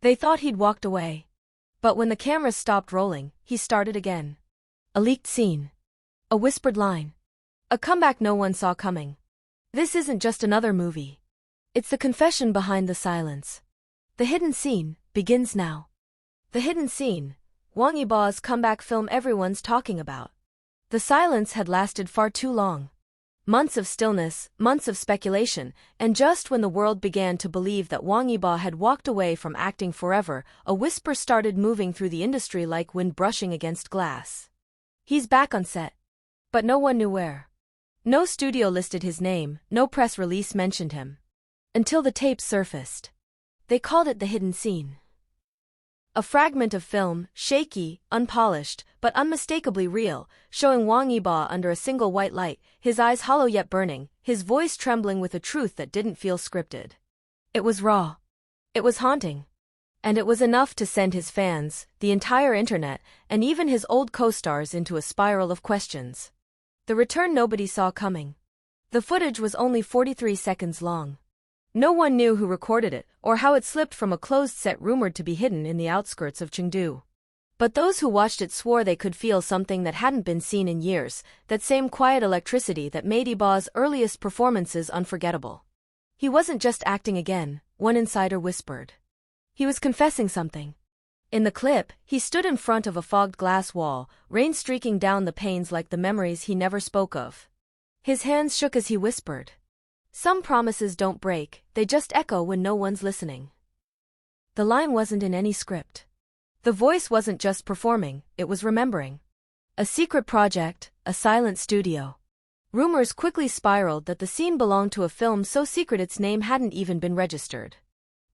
They thought he'd walked away. But when the cameras stopped rolling, he started again. A leaked scene. A whispered line. A comeback no one saw coming. This isn't just another movie. It's the confession behind the silence. The hidden scene begins now. The hidden scene. Wang Yibo's comeback film everyone's talking about. The silence had lasted far too long. Months of stillness, months of speculation, and just when the world began to believe that Wang Yibo had walked away from acting forever, a whisper started moving through the industry like wind brushing against glass. He's back on set. But no one knew where. No studio listed his name, no press release mentioned him. Until the tapes surfaced. They called it the hidden scene. A fragment of film, shaky, unpolished, but unmistakably real, showing Wang Yibo under a single white light, his eyes hollow yet burning, his voice trembling with a truth that didn't feel scripted. It was raw. It was haunting. And it was enough to send his fans, the entire internet, and even his old co-stars into a spiral of questions. The return nobody saw coming. The footage was only 43 seconds long. No one knew who recorded it, or how it slipped from a closed set rumored to be hidden in the outskirts of Chengdu. But those who watched it swore they could feel something that hadn't been seen in years, that same quiet electricity that made Yibo's earliest performances unforgettable. He wasn't just acting again, one insider whispered. He was confessing something. In the clip, he stood in front of a fogged glass wall, rain streaking down the panes like the memories he never spoke of. His hands shook as he whispered. Some promises don't break, they just echo when no one's listening. The line wasn't in any script. The voice wasn't just performing, it was remembering. A secret project, a silent studio. Rumors quickly spiraled that the scene belonged to a film so secret its name hadn't even been registered.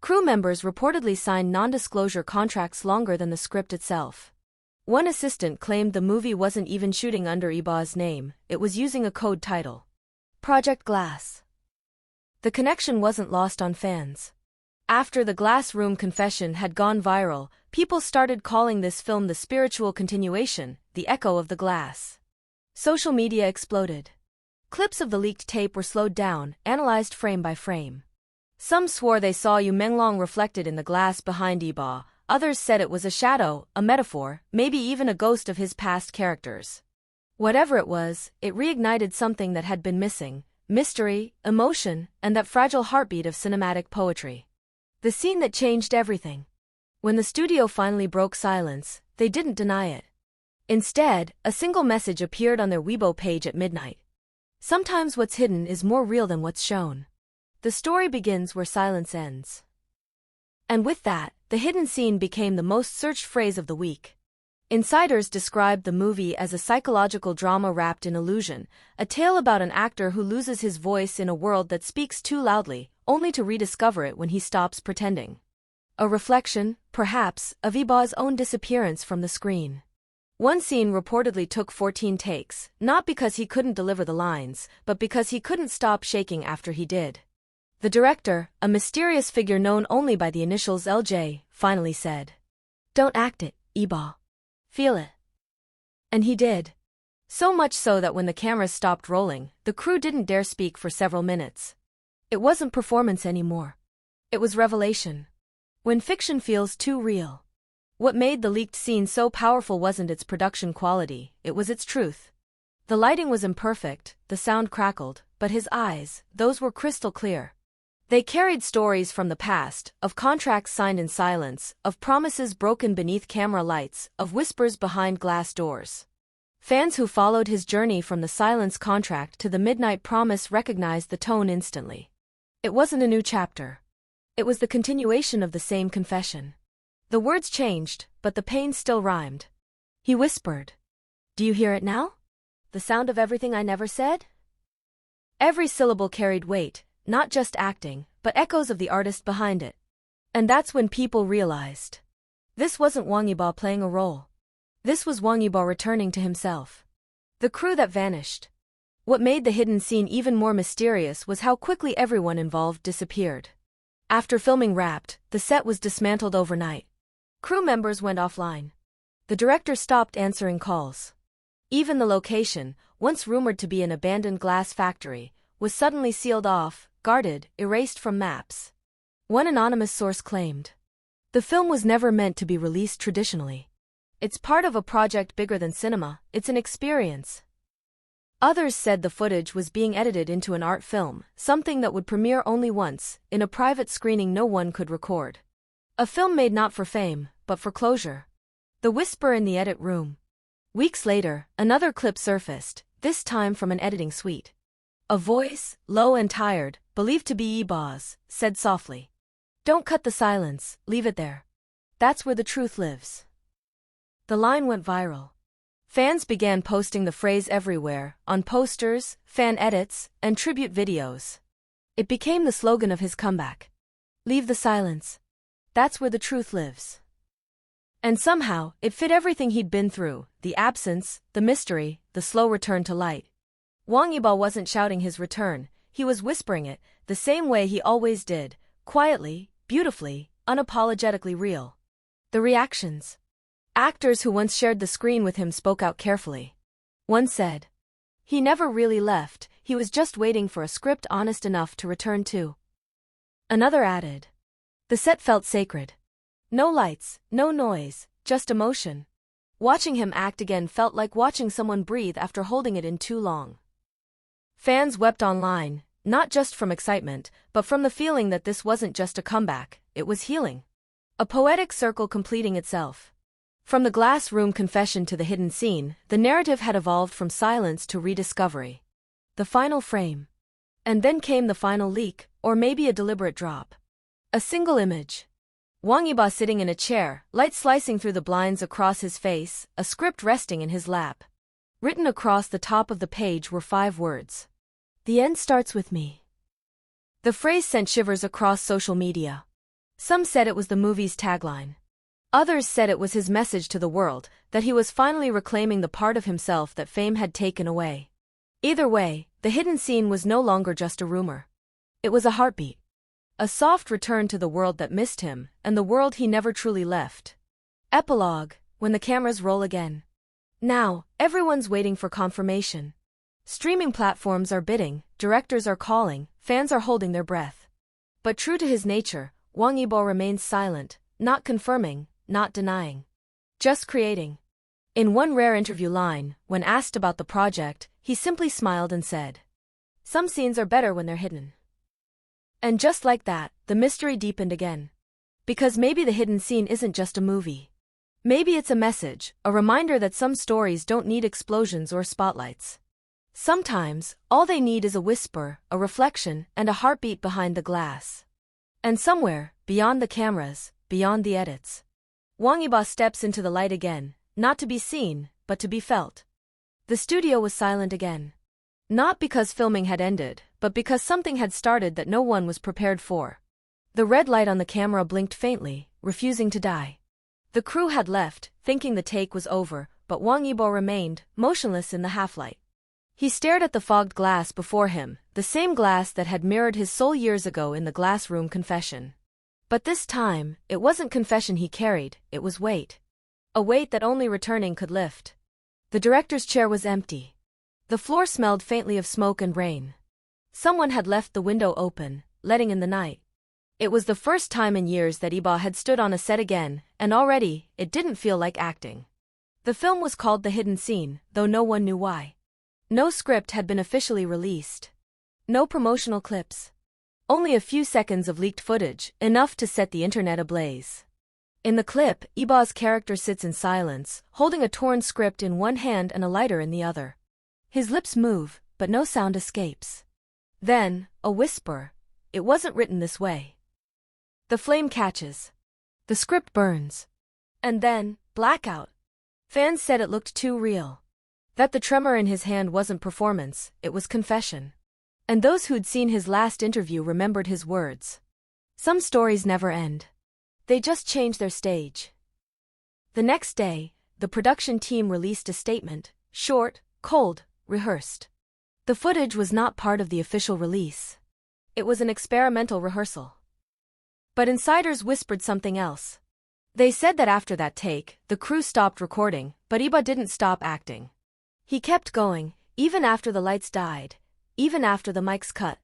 Crew members reportedly signed non-disclosure contracts longer than the script itself. One assistant claimed the movie wasn't even shooting under Yibo's name, it was using a code title. Project Glass. The connection wasn't lost on fans. After the Glass Room confession had gone viral, people started calling this film the spiritual continuation, the echo of the glass. Social media exploded. Clips of the leaked tape were slowed down, analyzed frame by frame. Some swore they saw Yu Menglong reflected in the glass behind Yibo, others said it was a shadow, a metaphor, maybe even a ghost of his past characters. Whatever it was, it reignited something that had been missing. Mystery, emotion, and that fragile heartbeat of cinematic poetry. The scene that changed everything. When the studio finally broke silence, they didn't deny it. Instead, a single message appeared on their Weibo page at midnight. Sometimes what's hidden is more real than what's shown. The story begins where silence ends. And with that, the hidden scene became the most searched phrase of the week. Insiders described the movie as a psychological drama wrapped in illusion, a tale about an actor who loses his voice in a world that speaks too loudly, only to rediscover it when he stops pretending. A reflection, perhaps, of Yibo's own disappearance from the screen. One scene reportedly took 14 takes, not because he couldn't deliver the lines, but because he couldn't stop shaking after he did. The director, a mysterious figure known only by the initials LJ, finally said, "Don't act it, Yibo. Feel it." And he did. So much so that when the cameras stopped rolling, the crew didn't dare speak for several minutes. It wasn't performance anymore. It was revelation. When fiction feels too real. What made the leaked scene so powerful wasn't its production quality, it was its truth. The lighting was imperfect, the sound crackled, but his eyes, those were crystal clear. They carried stories from the past, of contracts signed in silence, of promises broken beneath camera lights, of whispers behind glass doors. Fans who followed his journey from the silence contract to the midnight promise recognized the tone instantly. It wasn't a new chapter. It was the continuation of the same confession. The words changed, but the pain still rhymed. He whispered, "Do you hear it now? The sound of everything I never said?" Every syllable carried weight. Not just acting, but echoes of the artist behind it. And that's when people realized. This wasn't Wang Yibo playing a role. This was Wang Yibo returning to himself. The crew that vanished. What made the hidden scene even more mysterious was how quickly everyone involved disappeared. After filming wrapped, the set was dismantled overnight. Crew members went offline. The director stopped answering calls. Even the location, once rumored to be an abandoned glass factory, was suddenly sealed off, guarded, erased from maps. One anonymous source claimed. The film was never meant to be released traditionally. It's part of a project bigger than cinema, it's an experience. Others said the footage was being edited into an art film, something that would premiere only once, in a private screening no one could record. A film made not for fame, but for closure. The whisper in the edit room. Weeks later, another clip surfaced, this time from an editing suite. A voice, low and tired, believed to be Yibo's, said softly, "Don't cut the silence, leave it there. That's where the truth lives." The line went viral. Fans began posting the phrase everywhere, on posters, fan edits, and tribute videos. It became the slogan of his comeback. Leave the silence. That's where the truth lives. And somehow, it fit everything he'd been through, the absence, the mystery, the slow return to light. Wang Yibo wasn't shouting his return, he was whispering it, the same way he always did, quietly, beautifully, unapologetically real. The reactions. Actors who once shared the screen with him spoke out carefully. One said, "He never really left, he was just waiting for a script honest enough to return to." Another added, "The set felt sacred. No lights, no noise, just emotion. Watching him act again felt like watching someone breathe after holding it in too long." Fans wept online, not just from excitement, but from the feeling that this wasn't just a comeback, it was healing. A poetic circle completing itself. From the glass room confession to the hidden scene, the narrative had evolved from silence to rediscovery. The final frame. And then came the final leak, or maybe a deliberate drop. A single image. Wang Yibo sitting in a chair, light slicing through the blinds across his face, a script resting in his lap. Written across the top of the page were 5 words. "The end starts with me." The phrase sent shivers across social media. Some said it was the movie's tagline. Others said it was his message to the world, that he was finally reclaiming the part of himself that fame had taken away. Either way, the hidden scene was no longer just a rumor. It was a heartbeat. A soft return to the world that missed him, and the world he never truly left. Epilogue, when the cameras roll again. Now, everyone's waiting for confirmation. Streaming platforms are bidding, directors are calling, fans are holding their breath. But true to his nature, Wang Yibo remains silent, not confirming, not denying. Just creating. In one rare interview line, when asked about the project, he simply smiled and said, "Some scenes are better when they're hidden." And just like that, the mystery deepened again. Because maybe the hidden scene isn't just a movie. Maybe it's a message, a reminder that some stories don't need explosions or spotlights. Sometimes, all they need is a whisper, a reflection, and a heartbeat behind the glass. And somewhere, beyond the cameras, beyond the edits, Wang Yibo steps into the light again, not to be seen, but to be felt. The studio was silent again. Not because filming had ended, but because something had started that no one was prepared for. The red light on the camera blinked faintly, refusing to die. The crew had left, thinking the take was over, but Wang Yibo remained, motionless in the half-light. He stared at the fogged glass before him, the same glass that had mirrored his soul years ago in the glass room confession. But this time, it wasn't confession he carried, it was weight. A weight that only returning could lift. The director's chair was empty. The floor smelled faintly of smoke and rain. Someone had left the window open, letting in the night. It was the first time in years that Yibo had stood on a set again, and already, it didn't feel like acting. The film was called The Hidden Scene, though no one knew why. No script had been officially released. No promotional clips. Only a few seconds of leaked footage, enough to set the internet ablaze. In the clip, Yibo's character sits in silence, holding a torn script in one hand and a lighter in the other. His lips move, but no sound escapes. Then, a whisper. It wasn't written this way. The flame catches. The script burns. And then, blackout. Fans said it looked too real. That the tremor in his hand wasn't performance, it was confession. And those who'd seen his last interview remembered his words. Some stories never end. They just change their stage. The next day, the production team released a statement, short, cold, rehearsed. The footage was not part of the official release. It was an experimental rehearsal. But insiders whispered something else. They said that after that take, the crew stopped recording, but Yibo didn't stop acting. He kept going, even after the lights died, even after the mics cut.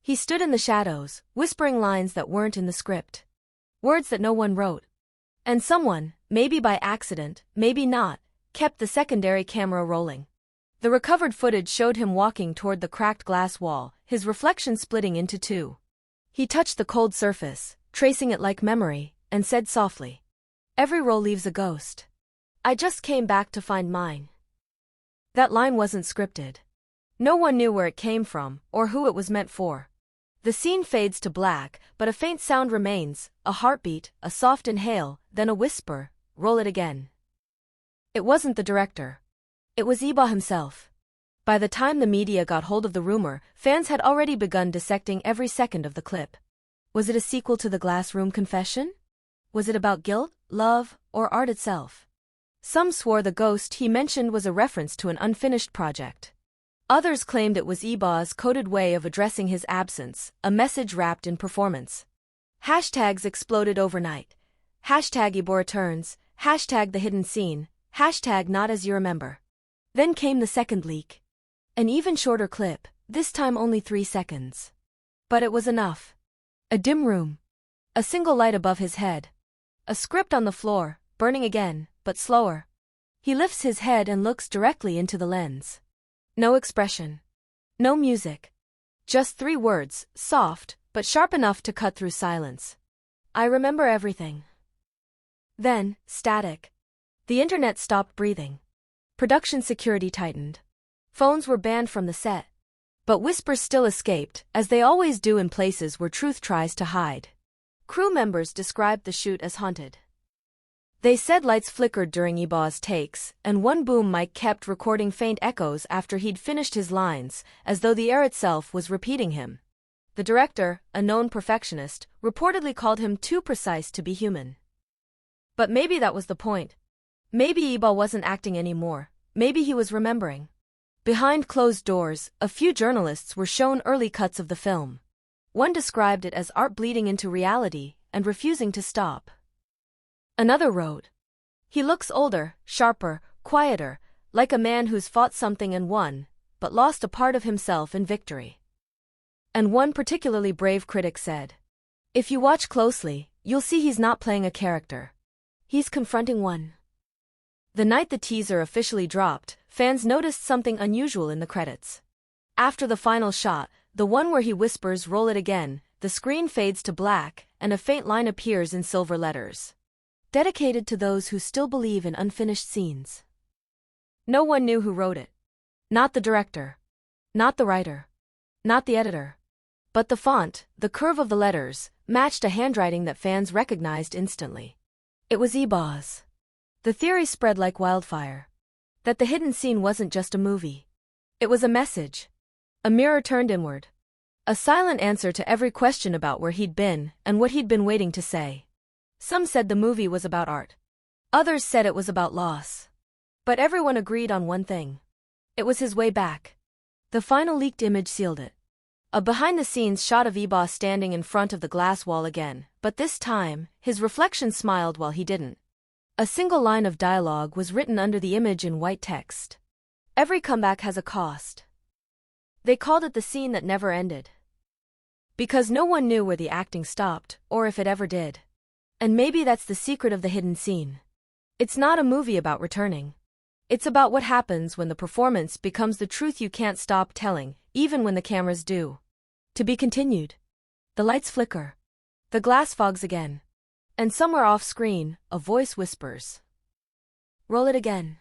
He stood in the shadows, whispering lines that weren't in the script. Words that no one wrote, And someone, maybe by accident, maybe not, kept the secondary camera rolling. The recovered footage showed him walking toward the cracked glass wall, his reflection splitting into two. He touched the cold surface, tracing it like memory, and said softly, "Every roll leaves a ghost. I just came back to find mine." That line wasn't scripted. No one knew where it came from, or who it was meant for. The scene fades to black, but a faint sound remains, a heartbeat, a soft inhale, then a whisper, "Roll it again." It wasn't the director. It was Yibo himself. By the time the media got hold of the rumor, fans had already begun dissecting every second of the clip. Was it a sequel to the Glass Room Confession? Was it about guilt, love, or art itself? Some swore the ghost he mentioned was a reference to an unfinished project. Others claimed it was Yibo's coded way of addressing his absence, a message wrapped in performance. Hashtags exploded overnight. Hashtag Yibo returns, hashtag the hidden scene, hashtag not as you remember. Then came the second leak. An even shorter clip, this time only 3 seconds. But it was enough. A dim room. A single light above his head. A script on the floor, burning again, but slower. He lifts his head and looks directly into the lens. No expression. No music. Just 3 words, soft, but sharp enough to cut through silence. "I remember everything." Then, static. The internet stopped breathing. Production security tightened. Phones were banned from the set. But whispers still escaped, as they always do in places where truth tries to hide. Crew members described the shoot as haunted. They said lights flickered during Yibo's takes, and one boom mic kept recording faint echoes after he'd finished his lines, as though the air itself was repeating him. The director, a known perfectionist, reportedly called him too precise to be human. But maybe that was the point. Maybe Yibo wasn't acting anymore. Maybe he was remembering. Behind closed doors, a few journalists were shown early cuts of the film. One described it as art bleeding into reality and refusing to stop. Another wrote, "He looks older, sharper, quieter, like a man who's fought something and won, but lost a part of himself in victory." And one particularly brave critic said, "If you watch closely, you'll see he's not playing a character. He's confronting one." The night the teaser officially dropped, fans noticed something unusual in the credits. After the final shot, the one where he whispers "roll it again," the screen fades to black, and a faint line appears in silver letters. Dedicated to those who still believe in unfinished scenes. No one knew who wrote it. Not the director. Not the writer. Not the editor. But the font, the curve of the letters, matched a handwriting that fans recognized instantly. It was Yibo's. The theory spread like wildfire. That the hidden scene wasn't just a movie. It was a message. A mirror turned inward. A silent answer to every question about where he'd been and what he'd been waiting to say. Some said the movie was about art. Others said it was about loss. But everyone agreed on one thing. It was his way back. The final leaked image sealed it. A behind-the-scenes shot of Yibo standing in front of the glass wall again, but this time, his reflection smiled while he didn't. A single line of dialogue was written under the image in white text. "Every comeback has a cost." They called it the scene that never ended. Because no one knew where the acting stopped, or if it ever did. And maybe that's the secret of the hidden scene. It's not a movie about returning. It's about what happens when the performance becomes the truth you can't stop telling, even when the cameras do. To be continued. The lights flicker. The glass fogs again. And somewhere off-screen, a voice whispers, "Roll it again."